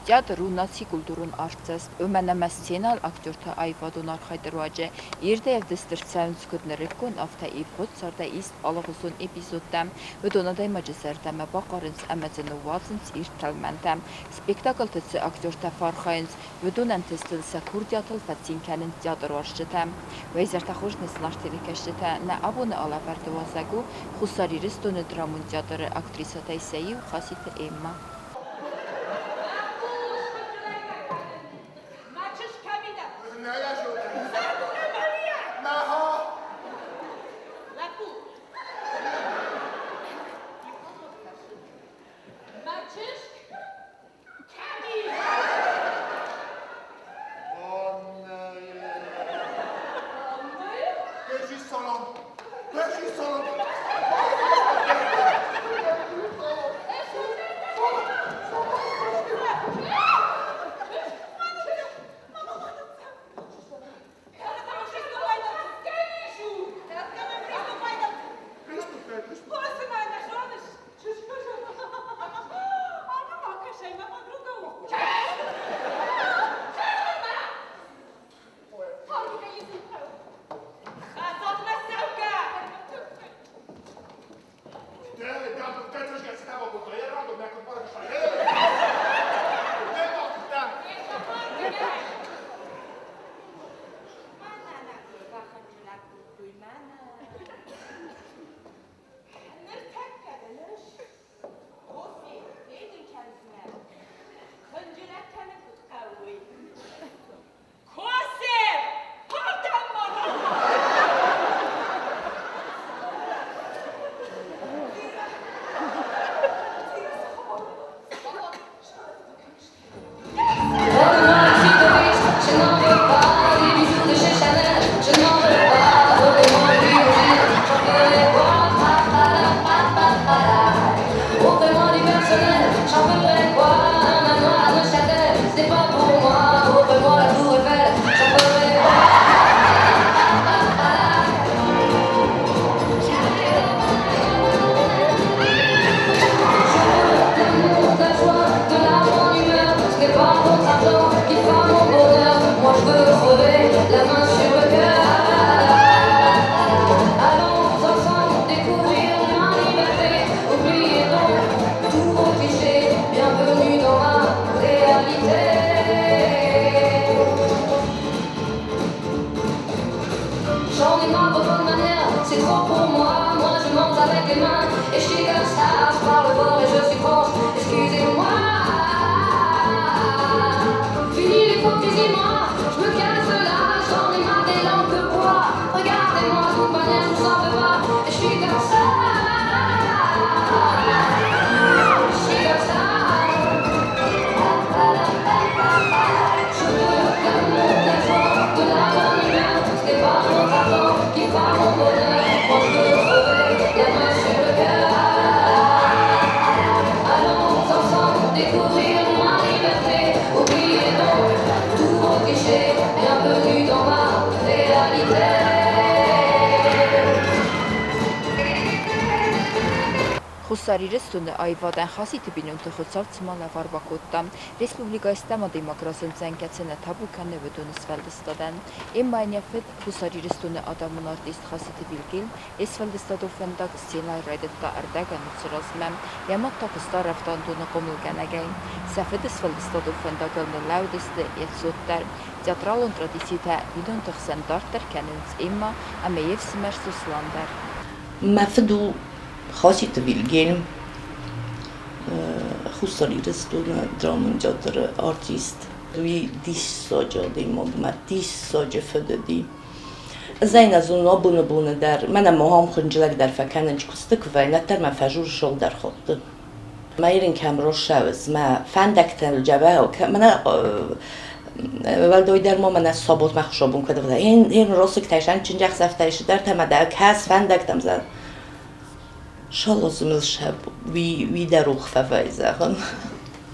Teatr ու նացի կուլտուրուն արծեստ, ըմենամասցենալ ակտորთა այվադուն արխայդրուաջը, իրդե և դստրցայուն սկուտներիկուն ավթա իվխոտ սարդա իստ ալաղուսուն էպիզոդտամ, վդոնադայ մաջսերդամը բақարինց əməcinuvazınc իրթալմանդամ, spektakl tütsü ակտորთა farxayınc, վդոնան testılsa kurdiyatıl fətsinkanın teatr arşıtam, və izərtəxoşnes nartelikəşdətə nə abone alăvərdü vazəgu, xusariristonë dramun teatrı aktrisa təyseyi u Хаситы Эмма. Խուսարիրստունը այվադան Խասիթի բինունթը խոցավ ծմալա վարբակոտտամ, Ռեսպուբլիկայստամա դիմակրասն ծանկյացենը թաբուքանը վդոնսվալդստադան, Էմմանյաֆետ խուսարիրստունը ադամուն արտիստ Խասիթի վիլգիլ, Էսվալդստադով վնդակ սցենայ ռայդետտա արդագան ուծրազմեմ, Յամատ տապստա ռավտանդունը կոմուլգանագայն, Սաֆետ Էսվալդստադով վնդակալնը լաուդեստը եծոտտար, Театралон традициите видон тăхсантартар кәнүнц Эмма, ամեև սմեր սուսլանդար. Մաֆդու Խասիթը վիլգիլ, խուսարիրստունը դրամուն teatrı artist, Lui dissocio din moduma, dissocio fădădi. Zaina zună bună dar, mana moham khunjlak dar fakanın kustuk ve natar ma fajur şol dar xottu. Ma yerin kam roşavz, ma fandaktan jabao, mana والدوی در ما من از ثابت مخشابون کده بوده این راسک تایشان چند جخ سفتایش در تمده کس فندکتم زد شالازمز شب وی در روخ فوایزه خون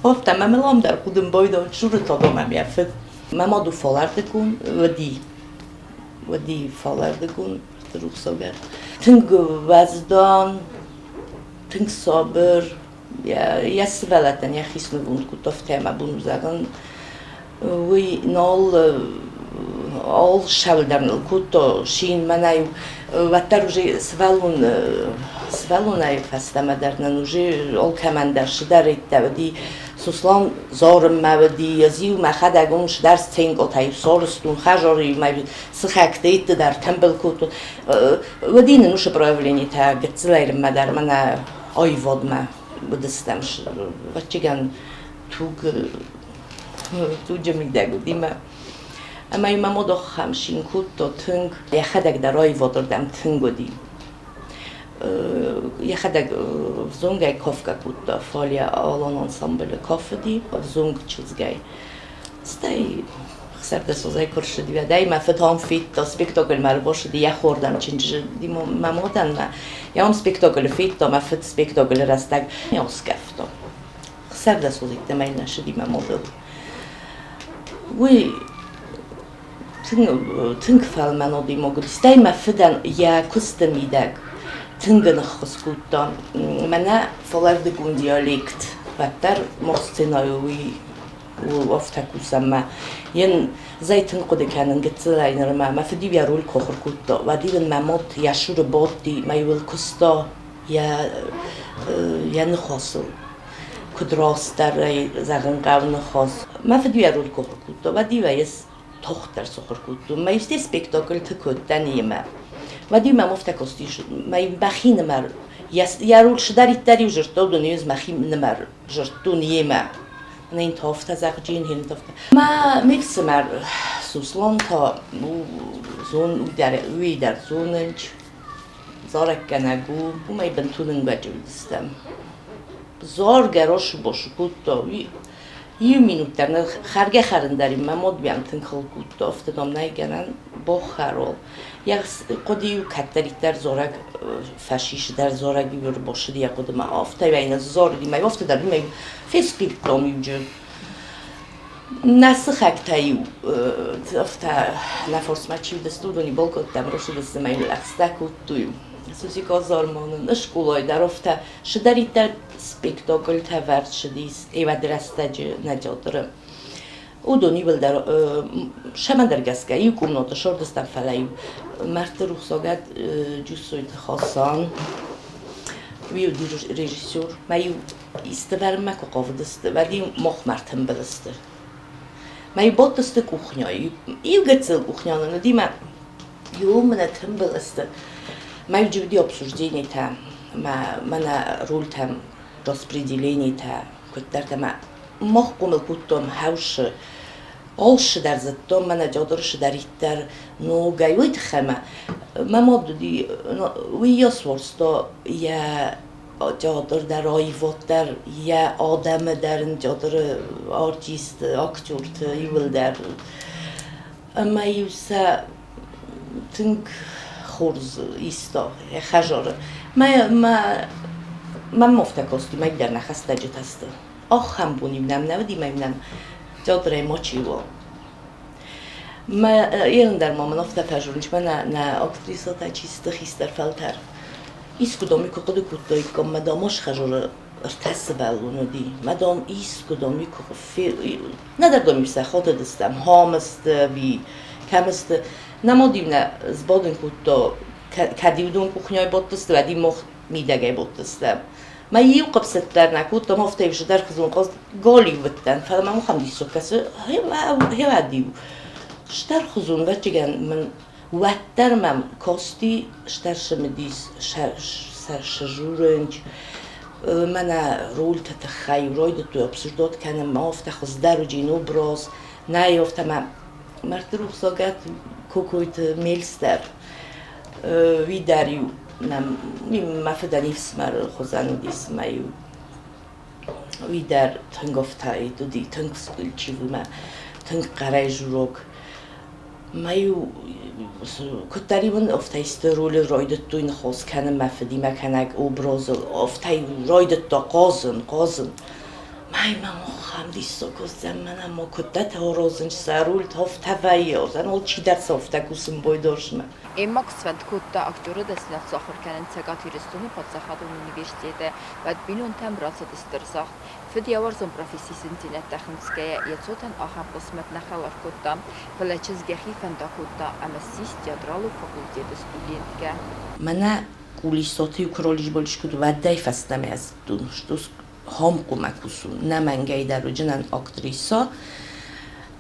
هفتم مملام در خودم بایدان شور تادام هم یفت مما دو فالردگون و دی فالردگون روخ ساگر تنگ وزدان تنگ صابر Ja sveleten, ja hisnuvund kutov tema bunzagan. Vi nol all шавлдарныл кутто шин манаю ваттар уже свалунай фастамадарнан уже ол камандар шидаритта суслан зорм мавди язиу махадагун шидар стенготай сорстун хажори май схактейт дар тембел кутто вадин нуше проявление та гцлайр мадар мана ойводма будыстам вачиган туг мидагу дима اما این مامو دو همشین کود دو تنگ یه خدک در رای وادردم تنگودی یه خدک زونگای کافکا کود دو فالیا آلان انسامبل کاف دی و زونگ چیزگای استای خسر دستوزای کرشدی و دای مفتام فیت دا سپیکتاکل مر باشدی یه خوردم چنج دی مامو دن یا هم سپیکتاکل فیت دا مفت سپیکتاکل رستگ یا سکفتا خسر دستوزای دمای نشدی مامو دو وی تنگ فال منو دی موگل استای مفدن یا کست میدگ تنگن خسکوتا منه فالردگون دیالکت و در مستنایوی و افتکوسم ما ین زیتن قد کنن گتلای نرما مفدی بیارول کخور کوتا و دیون ممات یا شور باد دی میول کستا یا نخواصل کدراست در زغن قو نخواست مفدی بیارول کخور کوتا و دیویس tochter socher gut und mei ist spektakel te kut danima vadi ma moftakosti mei bakhin mar yarul shdarit dari jerto do niz makhim mar jerto niema nein tofta zagjin hin tofta ma mifsmar suslon ta zon der zonench zarak kanagu bu mei bentunen gajudistem zor garosh bosh kut یه مینوت در خرگه خرنداریم من مود بیام تنخل کود افتادم نایگنن با خرال یک قدیو کتری در زورگ فشیش در زورگی بر باشد یا قدم آفته و این زوری می آفته در می فیسبوک دامیوجود نسخ اکتایو آفته نفرس مچی دستودونی بالکت دم روش دست می لخسته کود تویو سوزی کازارمانن اشکولای در آفته شدری در spektakl tevert shidis eva drastaj najodr udoni bil dar shamandargaska yu kumnota shordistan falay mart ruxsogat jusoyt khasan viu rejissor mayu istevermek qovdist vali moh martem bilist mayu botist kuchnya yu getsel kuchnyana dima yu menatem bilist mayu judi обсуждение tam mana rol tam распределение та куттар тама мох кумыл куттом хауш олш дар заттом мана жодорш дариттар но гайвит хама мамод ди вия сворсто я жодор дар айвоттар я адам дарин жодор артист актер юл дар ама юса тинг خورز ایستا خجار من مفتکاستی من در نخست لجت هسته آخ هم بونیم نودی من جادره ما چی و ما ایران در ما من افته پجورنش من نه اکتریسا تا چیست خیستر فلتر ایس کدامی که قد کدایی که مداماش خجار ارتس بلونه دی مدام ایس کدامی که ندردامی سخات دستم هامست بی کمست نمادیم نه زبادن کدا کدیودون کخنیای باتست و دی مخ میدگه باتستم ما یه قبضت در نکود تا مفته بشه در خزون قاز گالی بودن فعلا من مخم دیسو کسی هوا دیو شتر خزون و چگن من وقتر من کاستی شتر شمدیس شجورنج من رول تتخیل رای دو ابسرداد کنم ما افته خز در و جینو براز نه یافته من مرد روح ساگت کوکویت میلستر ویداریو نم مفدن اسمر خوزن دیس مایو ویدار تنگفتای دو دی تنگ سکلچی و ما تنگ قرای جوروک مایو کتری من افتایست رول رایدت تو این خواست کنم مفدی مکنگ اوبرازل افتای رایدت تا قازن ما Ay mamo xam disso cos'è ma cottata horozın sarul toftavayı o zaman ol çi ders ofta kusun boydorşma. Эмма ксвэнткутта актёры да снят сахарканын цагатиристуны подсахадун университете вад бинун там рацадыстырсах. Федиавар зон профессисин тинет техническая яцотан ахам космет нахаларкутта палачызгехи фендакутта амассис театралу факультеты студентке. Mana kulisoti ukrolish bo'lishkud vadday fastamyazdun что homqumakusun namangay darujanan aktrisa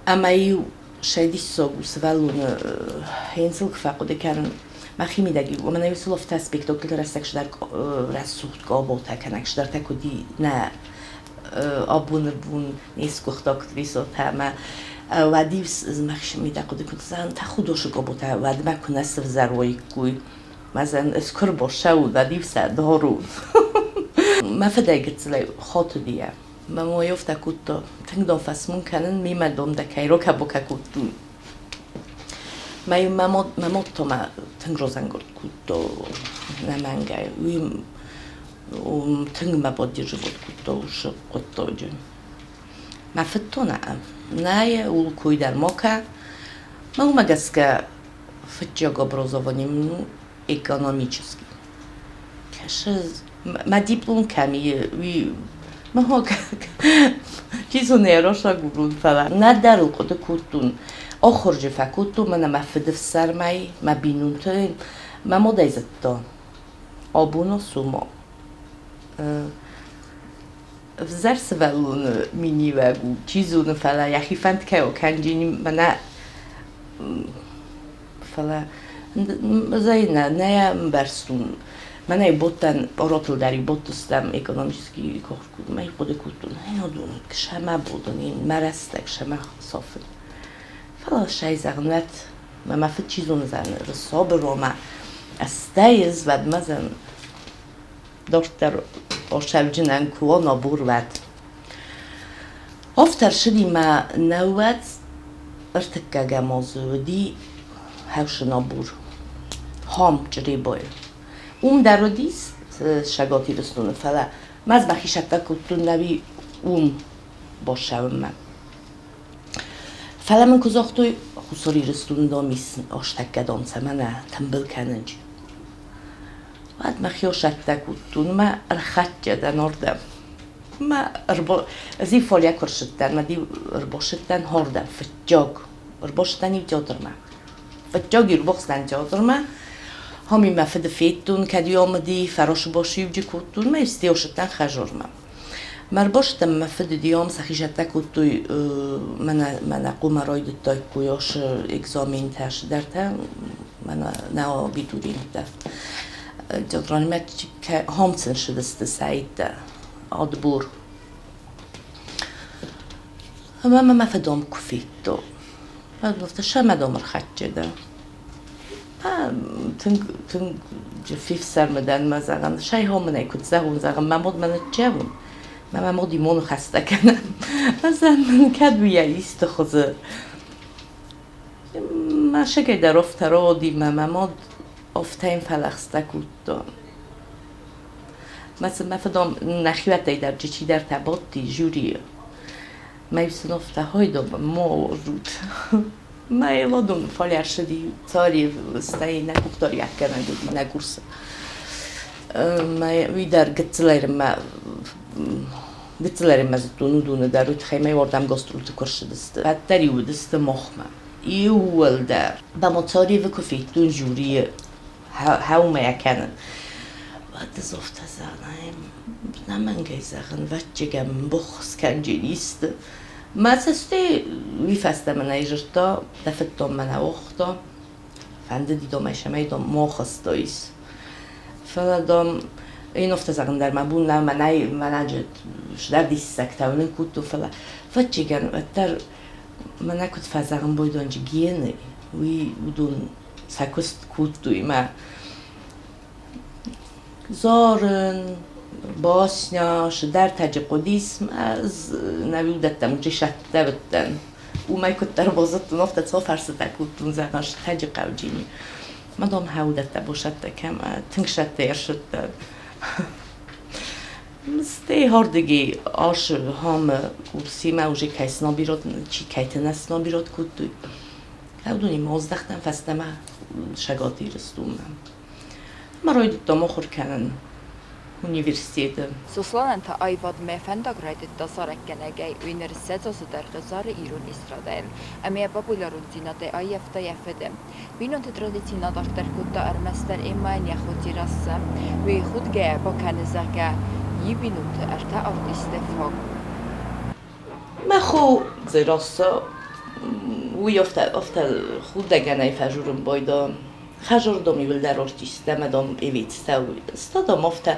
amai شدیسا گوسفالون هنسل فقط کردن مخی میدگی و من ایسال افت اسپکتاکل رستکش در رسوخت قابل تکنکش در تکودی نه آبون بون نیست گفت اکتریسا تمه و دیوس مخش میدگی کد زن تخودوش قابل تا و دم کنه سف زروی کوی مثلا اسکر باشه و دیوس دارو ما فدایت زلی خاطریه ما مویفت کود تنگ فسمون کنن میمدم دکای رو که بکه کودون ما تو ما تنگ روزنگرد کود نمانگای و تنگ ما بادی جو بود کود و شب کود جون ما فتو نه اول کوی در مکه ما مگس که فتیا گابروزوانیم اکونومیچسکی کاش ما دیپلم کمی ما هو چیزو نیروشا گرون فلا ندارو قد کودون آخرج فکودو من مفدف سرمای ما بینون ترین ما مدایزت دا آبونو سوما وزر سوالون مینی وگو چیزون فلا یخی فند که او کنجینی من فلا زاینا نه برسون من ای بودن آراتل داری بودستم اکونومیسکی کار کردم ای خود کردم هنودون کشما بودن این مرسته کشما صافن فلا شای زغنت ما مفت چیزون زن رساب روما استایز ود مزن دکتر آشوجنن کوانا بور ود افتر شدی ما نوت ارتکه موضوعی هوشنا بور هم جری باید در دیس شگاتی رستون فلا مز بخی شکتا کتون نبی باشه من فلا من کزاختوی خساری رستون دامیسن آشتک گدامسه منه تنبل کننجی بعد مخی شکتا کتون ما رخت جدن آردم ما از این فالیا کرشتن ما دی ارباشتن هاردم فتجاگ ارباشتنی جادرمه فتجاگی رو بخستن جادرمه همی مفد فیتون کدی آمدی فراش باشی و جی کتون ما استیاشتن خجرمه مر باشتم مفد دیام سخیشته کتوی من قوم راید تای کویاش اگزامین تاش درته من نه بیدوریم دف جادرانی ما که همسن شدست سعید آدبور اما ما مفدام کفیتو ما گفته شما دامر خچه ده تن جفیف سرمدن مزاغن شای هم نیکود زغون زغن ممود من جوون من ممودی مونو خسته کنم مثلا من کدویه ایست خوزه ما شکر در افترادی ممود افتایم فلخسته کود دام مثلا مفدام نخیوت در جچی در تباتی جوریه ما یوسن افته های دام موجود ما ایلادون فالیار شدی تاری استایی نکوکتاری اکنن دودی نگورس ما ویدر گتلرم زدونو دونه داروت خیمه وردم گسترولت کرشدست بعد داری ودست مخمه ایول در با مطاری و کفیتون جوری هاو ما یکنن بعد از افته زنایم نمانگه زغن وچگم بخص کنجیلیست ما سستی ویفسته من ایجرتا دفتم من اوختا فنده دیدم ایشمه دام ماخستاییس فلادام این افته زغن در مبون نه من اجد شدر دیست سکتاونه کتو فلا فتچگن اتر من نکت فزغن بایدانجی گینه وی بودون سکست کتوی ما زارن باسنیا شدر تجقدیسم از نویودتم جشت دبتن و ما کت در بازت نفت تا فرست کتون زناش تجقوجینی مدام هودت باشد کم تنگشت درشد Stai hardegi aż ham kursima уже кайс набирот чи кайтнас набирот кутуй. Авдуни моздахтан фастама шагати рстумам. Мароид домохор канан университет. Suslanta aivad me fendagraidit tasarekkenegei universitetsasutarta saare Irun Israel. Ämie populaaruntinate aiefta jäfede. Vinonte traditsiina tarterkutta armastar emmain jahutirassa. Vi hudge bokanezaka jibinut arta artiste fog. ما خو زراسا افتا خود دگنه فجورم بایدا خجور دومی ول در آرتیسته مدام ایویت سوی استادم افتا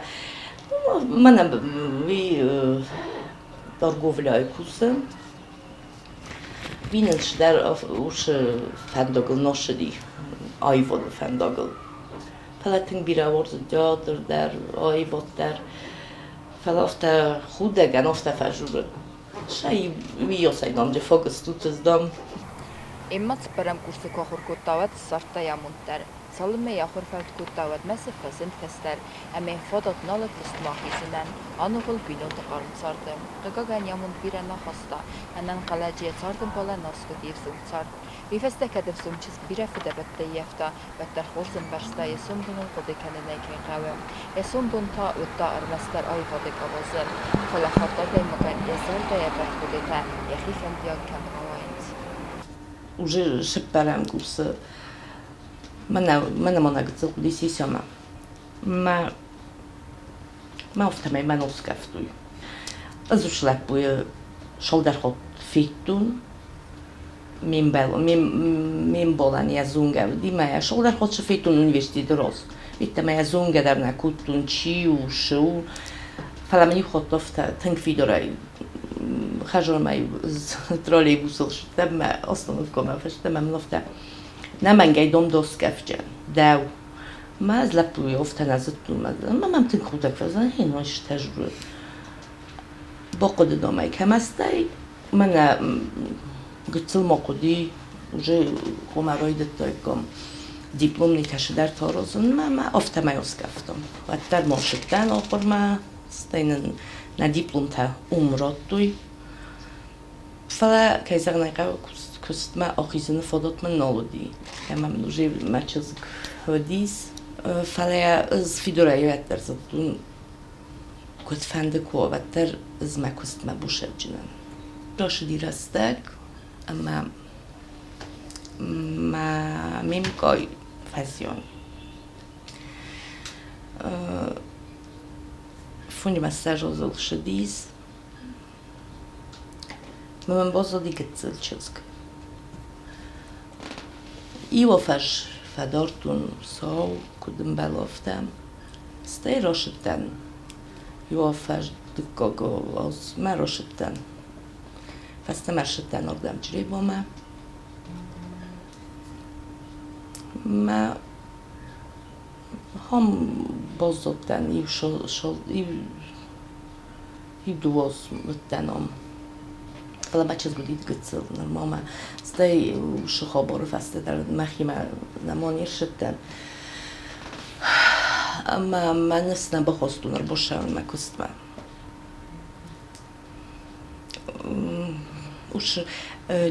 منم وی دارگوولای کوسم وینش در اوش فنداگل نشدی آیوال فنداگل پلاتنگ بیره ورز دیادر در آیوال در فلافتا خود دگن افتا فجورم شاي ويوسايدام جفوكس توتزدام Emma tsparam kursu kohurkuttavat sarta jamuntar. Salme jahurfelt kuttavat mässifäsen fester. Äme fodot nalet lustmahisinen. Anugul pinut qarmsardım. Qagagan jamun birena hasta. Anan qalajiet sardım bola naskut yevsumtsart. Vi festekedev sumchis birefide bette jefta. Better horsen verstaje sumbunun qodekanene kenqavem. Sumbunta utta armastar ayvadik avazem. Qala khatta demagan yazarda yabarkudeta. Yakhifem diag kamrawayns. уже шепарам курса мана монагцел дисисиама ма офтамай маноскафтуй азушлапуй шолдархот фиттун мин болан язунга димая шолдархот фиттун университет рос виттамай язунга дар накуттун чиу шу фаламани хотофта танкфидорай خجر ماي ترالي بوصلش تم أصلاً الكوما فش تمام نفتا نمان جاي دوم دوس كفجة داو ما زلبوا يوفتا نزتوا ما ممكن خودك فزان هين وش تجربة بقد دوماي كمستاي منا قلت المقدي وجي كوما رايد تايكم دیپلم نیتش در تارازون ما افته ما یوسکفتم و در ماشتن آخر ما استین نه دیپلم تا عمرات توی فلا کیزر نگاه کست ما آخیزن فدات من نالودی که من نوجی مچز هدیس فلا از فیدورایی در زدون کت فنده کوابتر از ما کست ما بوشه جنن راشدی رستک اما ما میمکای فزیون فونی مساج ازل شدیس من بازو دیگه تلچزگ ایو فش فدارتون ساو کدوم بلافتم ستی راشدن ایو فش دکاگو از من راشدن فسته مرشدن آردم جری با من ما هم بازدن ایو دواز مدنم فلا بچه‌ز گودید گذل نرمام ستی شخابار فسته در مخی من نمانیر شدن اما من نسنم بخواستون رو باشم مکستم اوش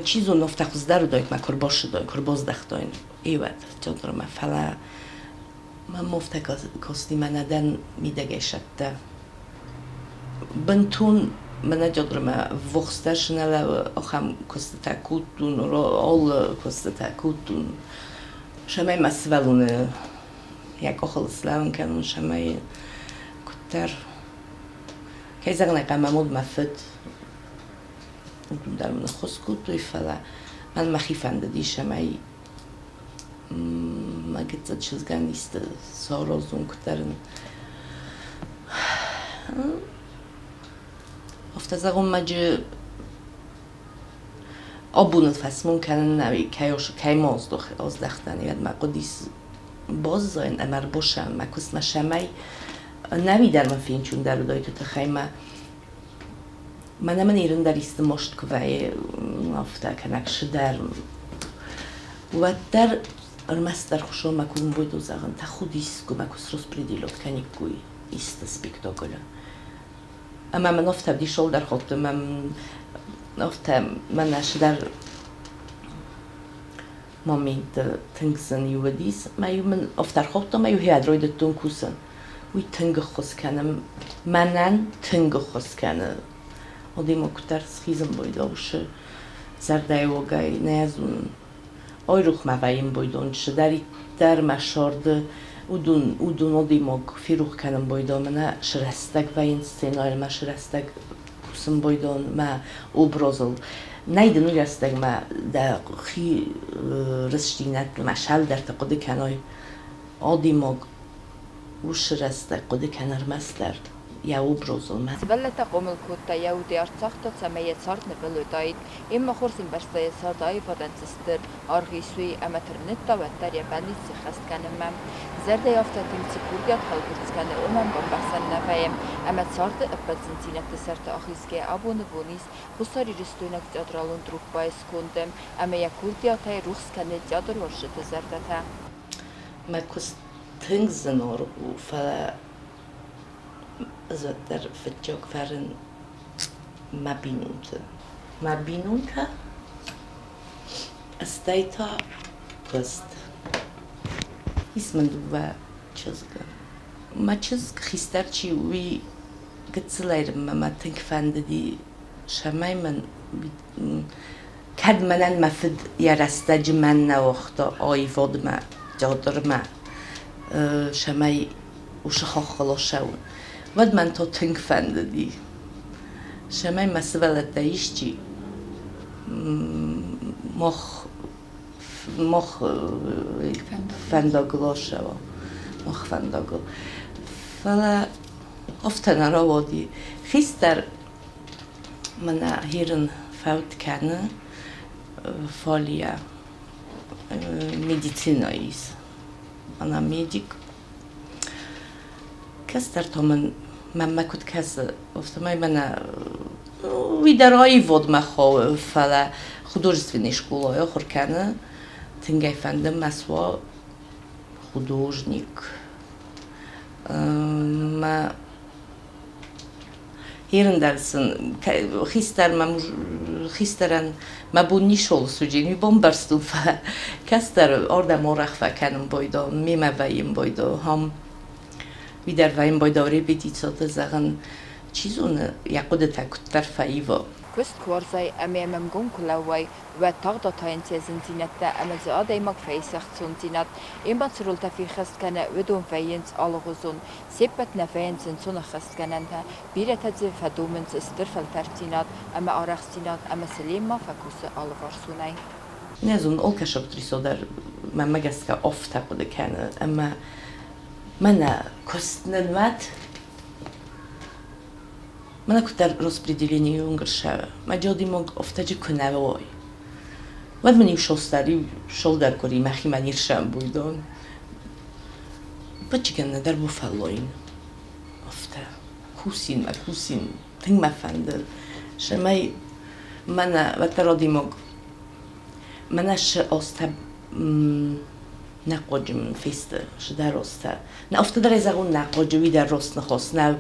چیزو نفتخوز در داید مکر باشه داید کر بازدخت داید ایواد جادر ما فلا من مفتک کاستی من ندن میدگه شده بنتون من جادر ما وقتش نلا آخام کاستی تکوتون را آل کاستی تکوتون شمای مسئولونه یک آخل سلام کنون شمای کتر که زغنه قممود مفت در من خسکوت توی فلا من مخیفنده دی شمای ما گذشت چیزگان نیست سارازون کترن افتازم ماجی آبونت فسمون کنن نوی کی مازدخ از دختنی ود مقدیس باز زاین امر باشم مکوس مشمای نوی در من فین چون در دای تو تخیمه من ایران در است مشت کوی افته کنکش در و در ارمست در خوشم مکون بود و زغن تا خودیست که مکوس روز پردیلوت کنی کوی است سپیکتاکل اما من افتم دی شول در خودم من افتم من اشدر مامید تنگسن یودیس ما یو من افتر خودم ما یو هیاد روی دتون کوسن وی تنگ خس کنم منن تنگ خس کنه ودی مکتر سخیزم بایداوش زردای وگای نیازون آی روح موایم بایدون شدری در مشارد اودون ودی مگ فیروخ کنم بایدون من شرستگ و این سینایل ما شرستگ کوسم بایدون ما obrazıl neydi nu rastag ma da xi rështinat ma shal dar ta qod kanoj adi mog ush rastag qod kanar master ja obrazıl ma سبلة قوم الكوتا يودي أرتاخت سمية صارت نبلودايد إما خورسين برستاي صارت أيضا تستر أرغيسوي أمترنتا وتريا بني سخست كانمام زرد يافتا تمسي كورجات خلقرت كان بمبحثن نفايم أما صارت أبتزن سينة تسرت أخيسكي أبو نبونيس خساري رستوينك جادرالون دروك بايس كوندم أما يكورجات هاي روخس كانت جادر ورشت زردتها ما كست تنگزن فلا زودتر فتجوك فرن ما بینونتا استایتا کست اسم دوباره چیزگه ما چیز خیستر چی وی گتسلایر ما تنگ فندی شمای من کد منن مفد یا رستج من نوختا آیفاد ما جادر ما شمای وش خاخلاشون ود من تو تنگ فندی شمای مسئله دایشتی مخ فنداگلاشه و مخ فنداگل فلا افتنا روادی خیستر من هیرن فوت کنه فالیا медицинайс انا медик كستر تومن ما كنت كاس افتماي منا ويدراي فود ما خو فلا художественной школой охор كان تنجي فندم مسوا художник ما هيرندرسن خيسترن ما بوني شول سوجيني بومبرستون فا كستر orada morach كانم بويدو ميما ويم بويدو هم wieder ويم بويدو ريبيتيتسوت زغن چيزون يقود تاكتر فايفو كست كورزاي أمام مجون كلاوي وتغطى تاينتي زنتينتا أما زادي مك فيسخ زنتينات إما ترولتا في خست كان ودون فينس ألغزون سبت نفينس سن خست كاننها بيرتا زي فدومنس استرفل ترتينات أما أرخستينات أما سليمة فكوس ألغرسوناي نزون أولكش أكتريسو در ما مجسكا أفتا قد كان أما منا كست ندمت من كنت распределение юнгерша ما جادي مog افتاجي كناوي ود مني شوستاري شولدر كوري مخي منيرشم بودون بچكن در بوفالوين افتا كوسين تنگ مفند شماي منا وترادي مog مناش اوستا نقاجم فيست شده راسته نه افتاده زغون نقاجوی در راست نخواست نه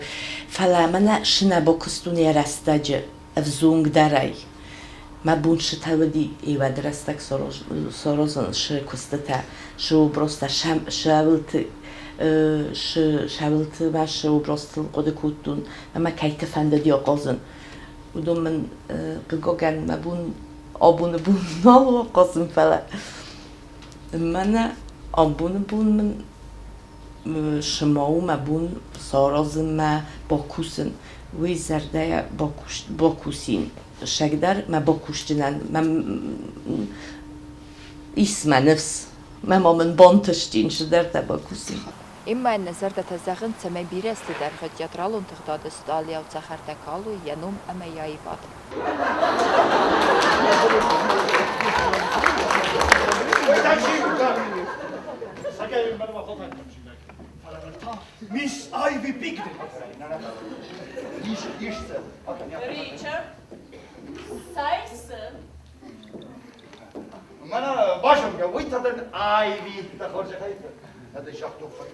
فلا من شنه با کستونی رستجه افزونگ داری ما بون شتاودی ایوه درستک سارازن ش کستتا شو براسته شاولت ما شو براسته قد کودون ما کیت فنده دی آقازن بودم من قگاگن ما بون آبون بون نال آقازن فلا من آبون من شماو مبون سارازم ما باکوسن وی زرده باکوسین شکدر ما باکوشتنن من اسم نفس ما من بانتشتین شدر تا باکوسین إما أن زردة الزغن سمي بيرست در خدياترالون تغداد استاليا وتسخر تكالو ينوم أما يايفاد Miss Ivy picked it. Richard, saysın. Bana başım ya, vay tadın Ivy. Da hoca haydi. Hadi şahtı ufak.